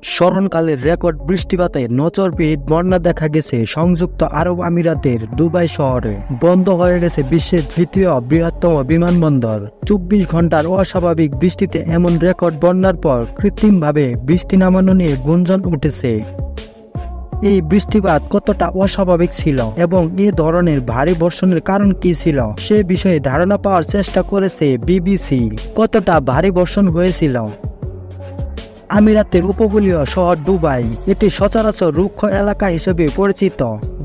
স্মরণকালের record বৃষ্টিপাতে নজরবিহীন বন্যা দেখা গেছে সংযুক্ত আরব আমিরাতের দুবাই শহরে। বন্ধ হয়ে গেছে বিশ্বের তৃতীয় বৃহত্তম বিমানবন্দর। 24 ঘন্টার অস্বাভাবিক বৃষ্টিতে এমন রেকর্ড বন্যার পর কৃত্রিমভাবে বৃষ্টি নামানো নিয়ে গুঞ্জন উঠেছে। এই বৃষ্টিপাত কতটা অস্বাভাবিক ছিল এবং এ ধরনের ভারী বর্ষণের কারণ কি ছিল সে বিষয়ে ধারণা পাওয়ার চেষ্টা করেছে বিবিসি। কতটা ভারী বর্ষণ হয়েছিল? আমিরাতের উপকূলীয় শহর দুবাই, এটি সচরাচর রুক্ষ এলাকা হিসেবে পরিচিত।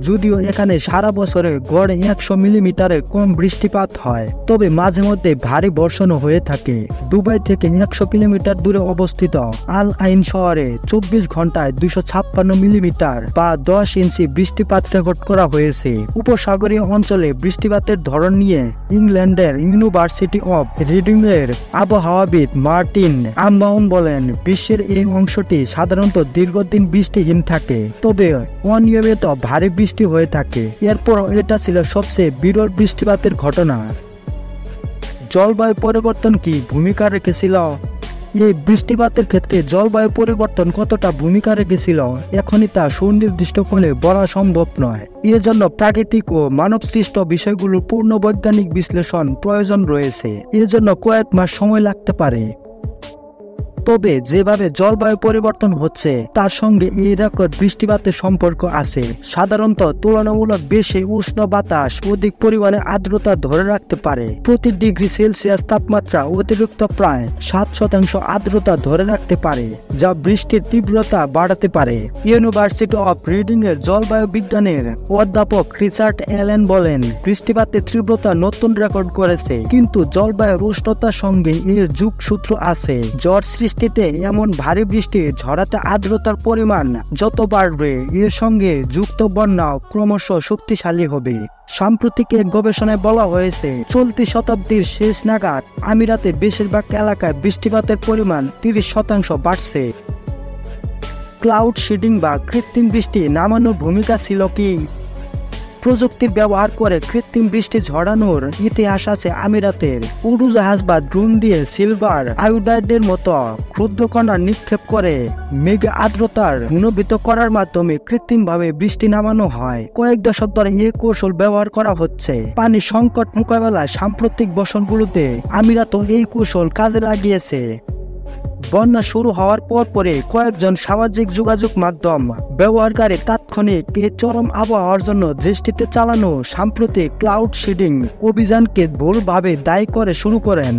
যদিও এখানে সারা বছরে গড়ে 100 মিলিমিটারের কম বৃষ্টিপাত হয়, তবে মাঝে মধ্যে ভারী বর্ষণও হয়ে থাকে। দুবাই থেকে 100 কিলোমিটার দূরে অবস্থিত আল আইন শহরে 24 ঘন্টায় 256 মিলিমিটার বা 10 ইঞ্চি বৃষ্টিপাত রেকর্ড করা হয়েছে। উপসাগরীয় অঞ্চলে বৃষ্টিপাতের ধরন নিয়ে ইংল্যান্ডের ইউনিভার্সিটি অব রিডিং এর আবহাওয়াবিদ মার্টিন আমবাউন বলেন, বিশ্বের এই অংশটি সাধারণত দীর্ঘদিন বৃষ্টিহীন থাকে, তবে অনিয়মিত ভারী বৃষ্টি হয়ে থাকে। এরপর এটা ছিল সবচেয়ে বিরল বৃষ্টিপাতের ঘটনা। জলবায়ু পরিবর্তন কি ভূমিকা রেখেছিল? এই বৃষ্টিপাতের ক্ষেত্রে জলবায়ু পরিবর্তন কতটা ভূমিকা রেখেছিল এখনই তা সুনির্দিষ্ট করে বলা সম্ভব নয়। এর জন্য প্রাকৃতিক ও মানবসৃষ্ট বিষয়গুলোর পূর্ণ বৈজ্ঞানিক বিশ্লেষণ প্রয়োজন রয়েছে। এর জন্য কয়েক মাস সময় লাগতে পারে। তবে যেভাবে জলবায়ু পরিবর্তন হচ্ছে তার সঙ্গে এই রেকর্ড বৃষ্টিপাতের সম্পর্ক আছে। সাধারণত তুলনামূলক বেশি উষ্ণ বাতাস অধিক পরিমাণে আর্দ্রতা ধরে রাখতে পারে। প্রতি ডিগ্রি সেলসিয়াস তাপমাত্রা অতিরিক্ত প্রায় 7% আর্দ্রতা ধরে রাখতে পারে, যা বৃষ্টির তীব্রতা বাড়াতে পারে। ইউনিভার্সিটি অব রিডিং এর জলবায়ু বিজ্ঞানের অধ্যাপক রিচার্ড অ্যালেন বলেন, বৃষ্টিপাতের তীব্রতা নতুন রেকর্ড করেছে, কিন্তু জলবায়ুর উষ্ণতার সঙ্গে এর যোগসূত্র আছে। ঝড় সৃষ্টিতে এমন ভারী বৃষ্টি ঝরাতে আর্দ্রতার পরিমাণ যত বাড়বে, এর সঙ্গে যুক্ত বন্যা ক্রমশ শক্তিশালী হবে। সাম্প্রতিক এক গবেষণায় বলা হয়েছে, চলতি শতাব্দীর শেষ নাগাদ আমিরাতের বেশিরভাগ এলাকায় বৃষ্টিপাতের পরিমাণ 30% বাড়ছে। ক্লাউড সিডিং বা কৃত্রিম বৃষ্টি নামানোর ভূমিকা ছিল কি? প্রযুক্তির ব্যবহার করে কৃত্রিম বৃষ্টি ঝরানোর ইতিহাস আছে আমিরাতের। উড়োজাহাজ বা ড্রোন দিয়ে সিলভার আয়োডাইডের মতো ক্ষুদ্র কণা নিক্ষেপ করে মেঘে আর্দ্রতার ঘনীভূত করার মাধ্যমে কৃত্রিমভাবে বৃষ্টি নামানো হয়। কয়েক দশক ধরে এই কৌশল ব্যবহার করা হচ্ছে। পানি সংকট মোকাবেলায় সাম্প্রতিক বছরগুলোতে আমিরাতও এই কৌশল কাজে লাগিয়েছে। বন্যা শুরু হওয়ার পরে কয়েকজন সামাজিক যোগাযোগ মাধ্যম ব্যবহারকারী তাৎক্ষণিক এই চরম আবহাওয়ার জন্য দৃষ্টিতে চালানো সাম্প্রতিক ক্লাউড সিডিং অভিযানকে ভুলভাবে দায়ী করে শুরু করেন।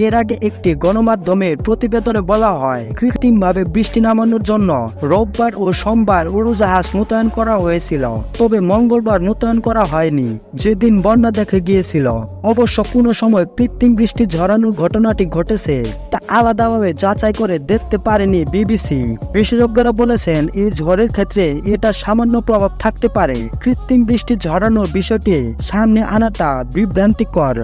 এর আগে একটি গণমাধ্যমের প্রতিবেদনে বলা হয়, কৃত্রিমভাবে বৃষ্টি নামানোর জন্য রোববার ও সোমবার উড়োজাহাজ মোতায়েন করা হয়েছিল, তবে মঙ্গলবার মোতায়েন করা হয়নি, যেদিন বন্যা দেখে গিয়েছিল। অবশ্য কোনো সময় কৃত্রিম বৃষ্টি ঝরানোর ঘটনাটি ঘটেছে তা আলাদাভাবে যাচাই করে দেখতে পারেনি বিবিসি। বিশেষজ্ঞরা বলেছেন, এই ঝড়ের ক্ষেত্রে এটা সামান্য প্রভাব থাকতে পারে। কৃত্রিম বৃষ্টি ঝরানোর বিষয়টি সামনে আনাটা বিভ্রান্তিকর।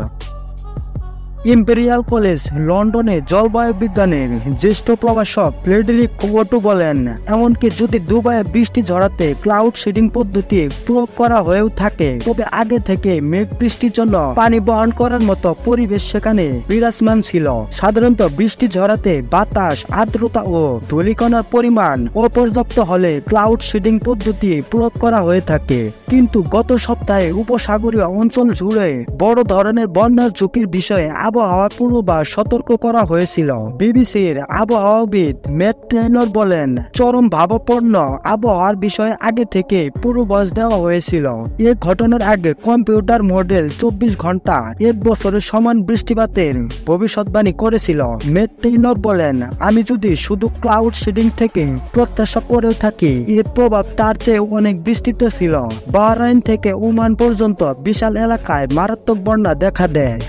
ইম্পেরিয়াল কলেজ লন্ডনে জলবায়ু বিজ্ঞানের জ্যেষ্ঠ প্রভাষক ফ্রেডেরিক কোটো বলেন, এমনকি যদি দুবাইয়ে বৃষ্টি ঝরাতে ক্লাউড সিডিং পদ্ধতি প্রয়োগ করা হয়েও থাকে, তবে আগে থেকে মেঘ বৃষ্টির জন্য পানি বহন করার মতো পরিবেশ সেখানে বিরাজমান ছিল। সাধারণত বৃষ্টি ঝরাতে বাতাস, আর্দ্রতা ও ধূলিকণার পরিমাণ অপর্যাপ্ত হলে ক্লাউড সিডিং পদ্ধতি প্রয়োগ করা হয়ে থাকে। কিন্তু গত সপ্তাহে উপসাগরীয় অঞ্চল জুড়ে বড় ধরনের বন্যার ঝুঁকির বিষয়ে আবহাওয়া পূর্বাভাস সতর্ক করা হয়েছিল। বিবিসির আবহাওয়াবিদ ম্যাট টেইলর বলেন, চরম ভাবাপন্ন আবহাওয়ার বিষয়ে আগে থেকে পূর্বাভাস দেওয়া হয়েছিল। এ ঘটনার আগে কম্পিউটার মডেল 24 ঘন্টা 1 বছরের সমান বৃষ্টিপাতের ভবিষ্যৎবাণী করেছিল। ম্যাট টেইলর বলেন, আমি যদি শুধু ক্লাউড সিডিং থেকে প্রত্যাশা করেও থাকি, এর প্রভাব তার চেয়ে অনেক বিস্তৃত ছিল। বাহরাইন থেকে ওমান পর্যন্ত বিশাল এলাকায় মারাত্মক বন্যা দেখা দেয়।